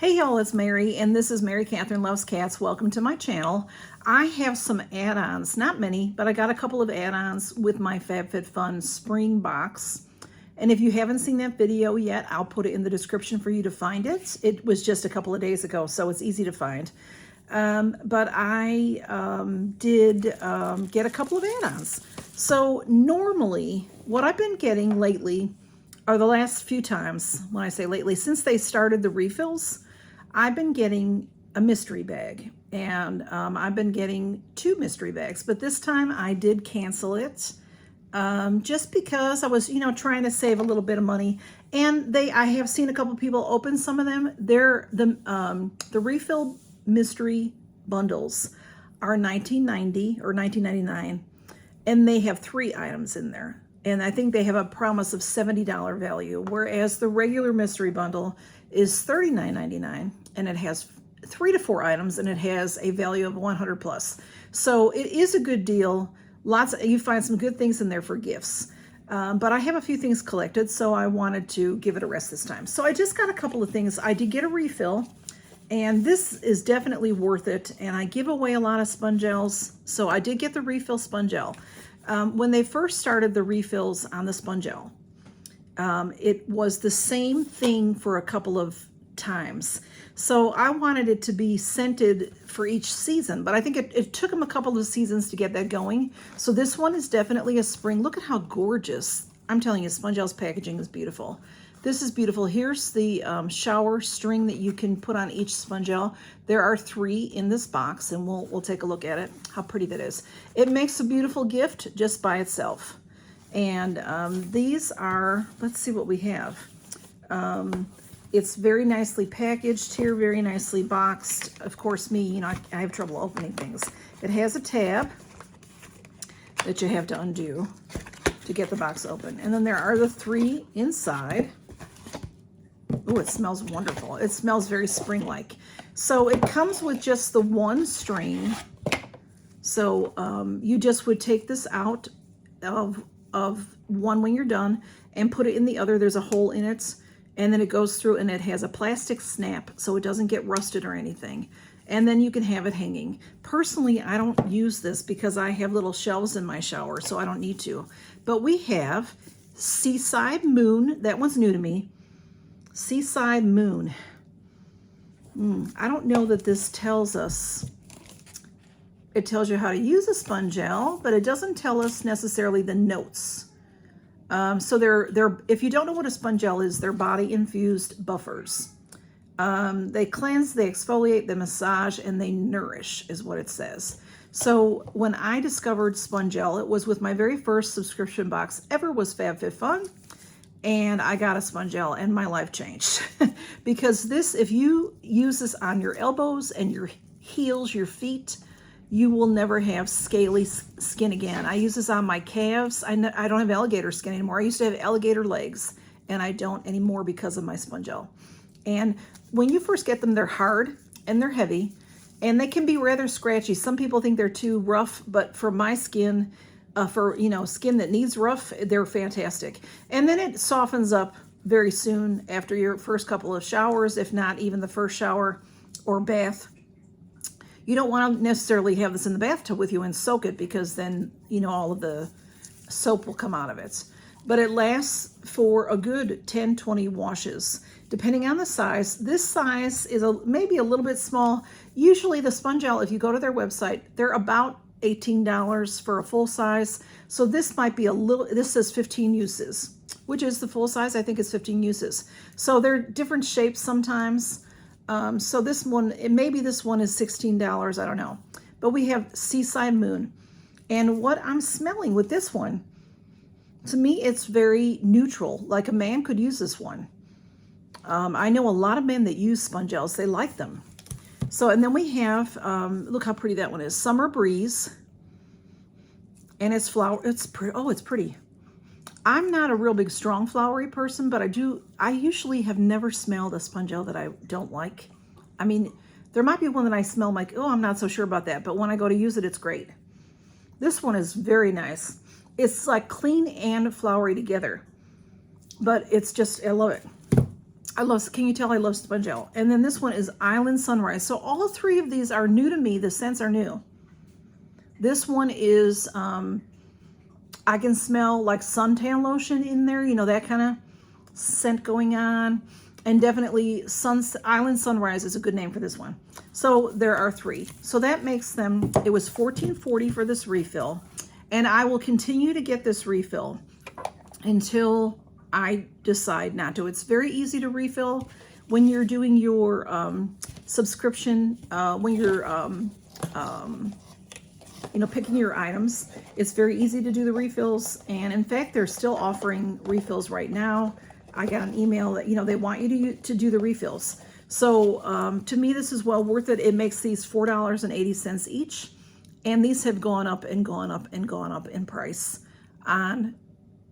Hey y'all, it's Mary, and this is Mary Catherine Loves Cats. Welcome to my channel. I have some add-ons, not many, but I got a couple of add-ons with my Fabfitfun Spring box. And if you haven't seen that video yet, I'll put it in the description for you to find it. It was just a couple of days ago, so it's easy to find. But I did get a couple of add-ons. So normally, what I've been getting lately, or the last few times, when I say lately, since they started the refills, I've been getting a mystery bag, and I've been getting 2 mystery bags, but this time I did cancel it just because I was, trying to save a little bit of money. And I have seen a couple people open some of them. They're the refill mystery bundles are $19.90 or $19.99, and they have 3 items in there. And I think they have a promise of $70 value, whereas the regular mystery bundle is $39.99, and it has 3 to 4 items, and it has a value of 100 plus. So it is a good deal. You find some good things in there for gifts. But I have a few things collected, so I wanted to give it a rest this time. So I just got a couple of things. I did get a refill, and this is definitely worth it. And I give away a lot of sponge gels, so I did get the refill sponge gel. When they first started the refills on the sponge gel, it was the same thing for a couple of times. So I wanted it to be scented for each season, but I think it took them a couple of seasons to get that going. So this one is definitely a spring. Look at how gorgeous. I'm telling you, sponge gel's packaging is beautiful. This is beautiful. Here's the shower string that you can put on each sponge gel. There are 3 in this box, and we'll take a look at it, how pretty that is. It makes a beautiful gift just by itself. And these are, let's see what we have. It's very nicely packaged here, very nicely boxed. Of course, me, I have trouble opening things. It has a tab that you have to undo to get the box open. And then there are the 3 inside. Oh, it smells wonderful. It smells very spring-like. So it comes with just the 1 string. So you just would take this out of one when you're done and put it in the other. There's a hole in it, and then it goes through, and it has a plastic snap so it doesn't get rusted or anything. And then you can have it hanging. Personally, I don't use this because I have little shelves in my shower, so I don't need to. But we have Seaside Moon. That one's new to me. Seaside Moon. I don't know that this tells us. It tells you how to use a sponge gel, but it doesn't tell us necessarily the notes. So they're if you don't know what a sponge gel is, they're body infused buffers. They cleanse, they exfoliate, they massage, and they nourish, is what it says. So when I discovered sponge gel, it was with my very first subscription box ever was Fabfitfun, and I got a sponge gel, and my life changed. Because this, if you use this on your elbows and your heels, your feet, you will never have scaly skin again. I use this on my calves. I don't have alligator skin anymore. I used to have alligator legs, and I don't anymore because of my sponge gel. And when you first get them, they're hard and they're heavy, and they can be rather scratchy. Some people think they're too rough, but for my skin, for skin that needs rough, they're fantastic. And then it softens up very soon after your first couple of showers, if not even the first shower or bath. You don't want to necessarily have this in the bathtub with you and soak it, because then all of the soap will come out of it. But it lasts for a good 10-20 washes, depending on the size. This size is maybe a little bit small. Usually the sponge gel, if you go to their website, they're about $18 for a full size. So this might be this says 15 uses, which is the full size. I think it's 15 uses. So they're different shapes sometimes. So this one, maybe this one is $16, I don't know. But we have Seaside Moon. And what I'm smelling with this one, to me, it's very neutral. Like a man could use this one. I know a lot of men that use sponge gels. They like them. So, and then we have, look how pretty that one is. Summer Breeze. And it's pretty. Oh, it's pretty. I'm not a real big strong flowery person, but I usually have never smelled a sponge gel that I don't like. I mean, there might be one that I smell like, oh, I'm not so sure about that. But when I go to use it, it's great. This one is very nice. It's like clean and flowery together, but it's just, I love it. Can you tell I love sponge gel? And then this one is Island Sunrise. So all three of these are new to me. The scents are new. This one is, I can smell like suntan lotion in there, you know, that kind of scent going on. And definitely Island Sunrise is a good name for this one. So there are three. So that makes them, it was $14.40 for this refill. And I will continue to get this refill until I decide not to. It's very easy to refill when you're doing your subscription, when you're, you know, picking your items. It's very easy to do the refills. And in fact, they're still offering refills right now. I got an email that, you know, they want you to do the refills. So to me, this is well worth it. It makes these $4.80 each. And these have gone up and gone up and gone up in price on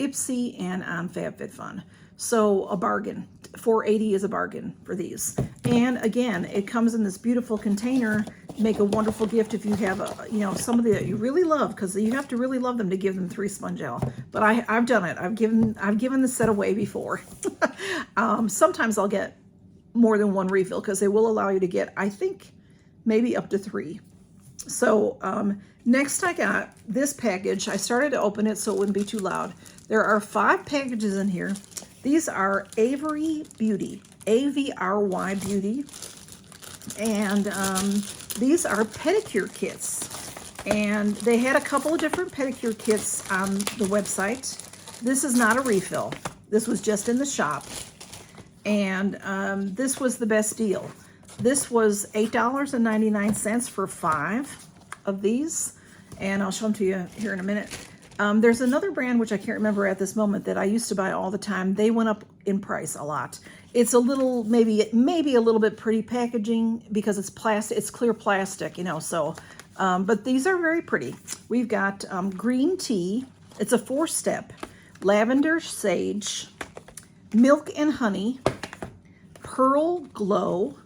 Ipsy and on FabFitFun. So a bargain. $4.80 is a bargain for these. And again, it comes in this beautiful container. Make a wonderful gift if you have you know, somebody that you really love, because you have to really love them to give them 3 sponge gel. But I've done it. I've given the set away before. Sometimes I'll get more than 1 refill because they will allow you to get, I think, maybe up to 3. So next I got this package. I started to open it so it wouldn't be too loud. There are 5 packages in here. These are Avery Beauty, A-V-R-Y Beauty. And these are pedicure kits. And they had a couple of different pedicure kits on the website. This is not a refill. This was just in the shop. And this was the best deal. This was $8.99 for 5 of these. And I'll show them to you here in a minute. There's another brand, which I can't remember at this moment, that I used to buy all the time. They went up in price a lot. It's a little, maybe a little bit pretty packaging because it's plastic, it's clear plastic, you know, so, but these are very pretty. We've got green tea. It's a 4-step, lavender sage, milk and honey, pearl glow,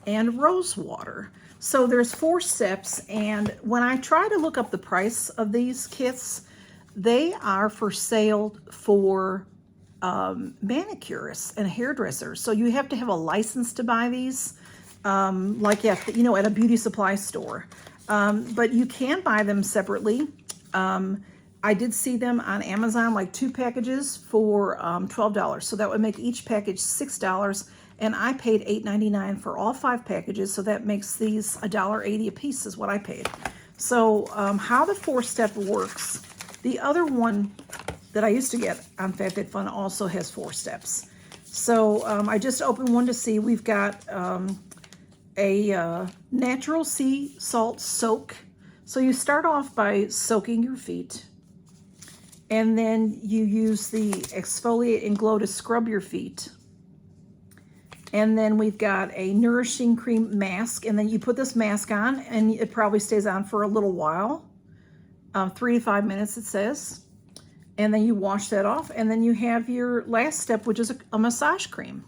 and rose water. So there's 4 steps, and when I try to look up the price of these kits, they are for sale for manicurists and hairdressers. So you have to have a license to buy these, like at, you know, at a beauty supply store. But you can buy them separately. I did see them on Amazon, like 2 packages for $12. So that would make each package $6. And I paid $8.99 for all 5 packages. So that makes these $1.80 a piece is what I paid. So how the 4-step works, the other one that I used to get on FabFitFun also has 4 steps. So I just opened one to see. We've got a natural sea salt soak. So you start off by soaking your feet, and then you use the exfoliate and glow to scrub your feet. And then we've got a nourishing cream mask, and then you put this mask on, and it probably stays on for a little while, 3 to 5 minutes it says. And then you wash that off, and then you have your last step, which is a massage cream.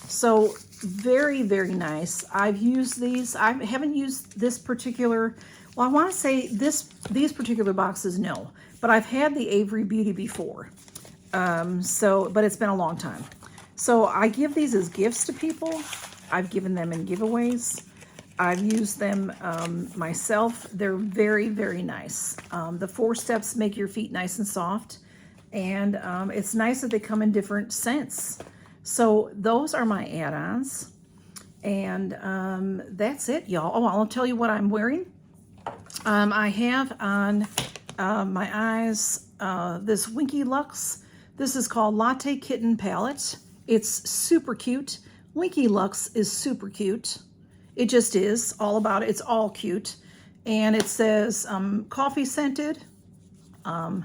So very, very nice. I've used these. I haven't used this particular, well, I want to say these particular boxes, no. But I've had the Avery Beauty before. But it's been a long time. So I give these as gifts to people. I've given them in giveaways. I've used them myself. They're very, very nice. The 4 steps make your feet nice and soft. And it's nice that they come in different scents. So those are my add-ons. And that's it, y'all. Oh, I'll tell you what I'm wearing. I have on my eyes this Winky Lux. This is called Latte Kitten Palette. It's super cute. Winky Lux is super cute. It just is all about it. It's all cute. And it says coffee scented. It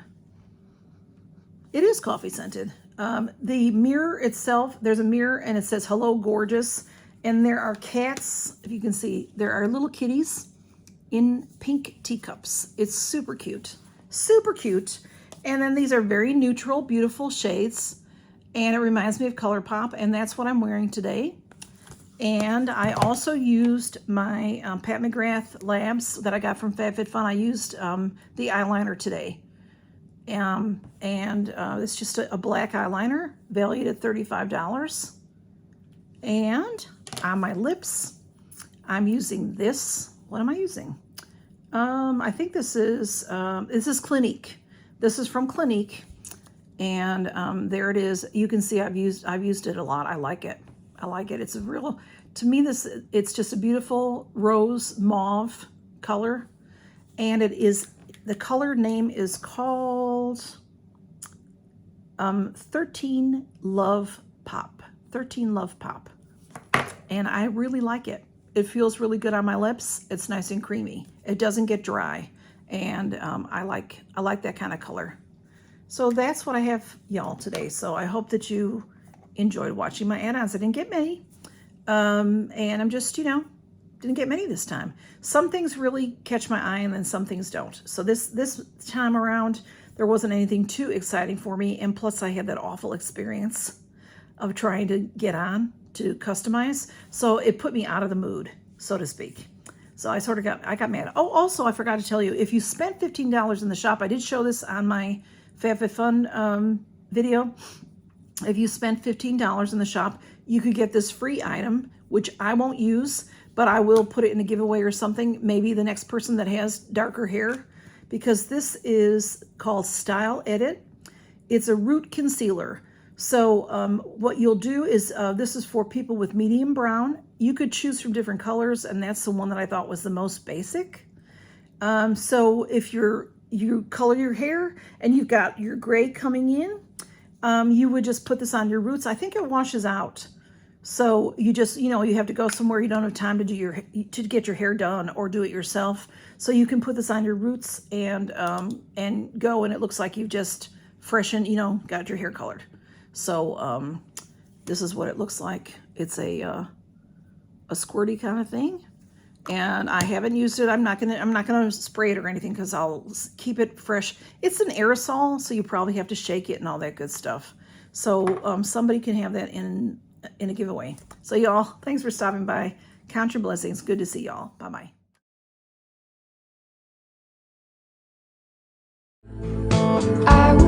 is coffee scented. The mirror itself, there's a mirror and it says hello gorgeous. And there are cats, if you can see, there are little kitties in pink teacups. It's super cute. Super cute. And then these are very neutral, beautiful shades. And it reminds me of ColourPop, and that's what I'm wearing today. And I also used my Pat McGrath Labs that I got from FabFitFun. I used the eyeliner today. It's just a black eyeliner valued at $35. And on my lips, I'm using this. What am I using? I think this is Clinique. This is from Clinique. And there it is. You can see I've used it a lot. I like it. I like it. It's a real, to me, it's just a beautiful rose mauve color. And it is, the color name is called 13 Love Pop. 13 Love Pop. And I really like it. It feels really good on my lips. It's nice and creamy. It doesn't get dry. And I like that kind of color. So that's what I have, y'all, today. So I hope that you enjoyed watching my add-ons. I didn't get many. And I'm just, didn't get many this time. Some things really catch my eye and then some things don't. So this time around, there wasn't anything too exciting for me. And plus I had that awful experience of trying to get on to customize. So it put me out of the mood, so to speak. So I got mad. Oh, also I forgot to tell you, if you spent $15 in the shop, I did show this on my Fabfitfun video. If you spent $15 in the shop, you could get this free item, which I won't use, but I will put it in a giveaway or something. Maybe the next person that has darker hair, because this is called Style Edit. It's a root concealer. So what you'll do is, this is for people with medium brown. You could choose from different colors, and that's the one that I thought was the most basic. So if you color your hair and you've got your gray coming in, you would just put this on your roots. I think it washes out. So you just, you have to go somewhere you don't have time to get your hair done or do it yourself. So you can put this on your roots and go, and it looks like you've just freshened, got your hair colored. So this is what it looks like. It's a squirty kind of thing. And I haven't used it. I'm not gonna spray it or anything because I'll keep it fresh. It's an aerosol, so you probably have to shake it and all that good stuff. So somebody can have that in a giveaway. So y'all, thanks for stopping by. Count your blessings. Good to see y'all. Bye bye.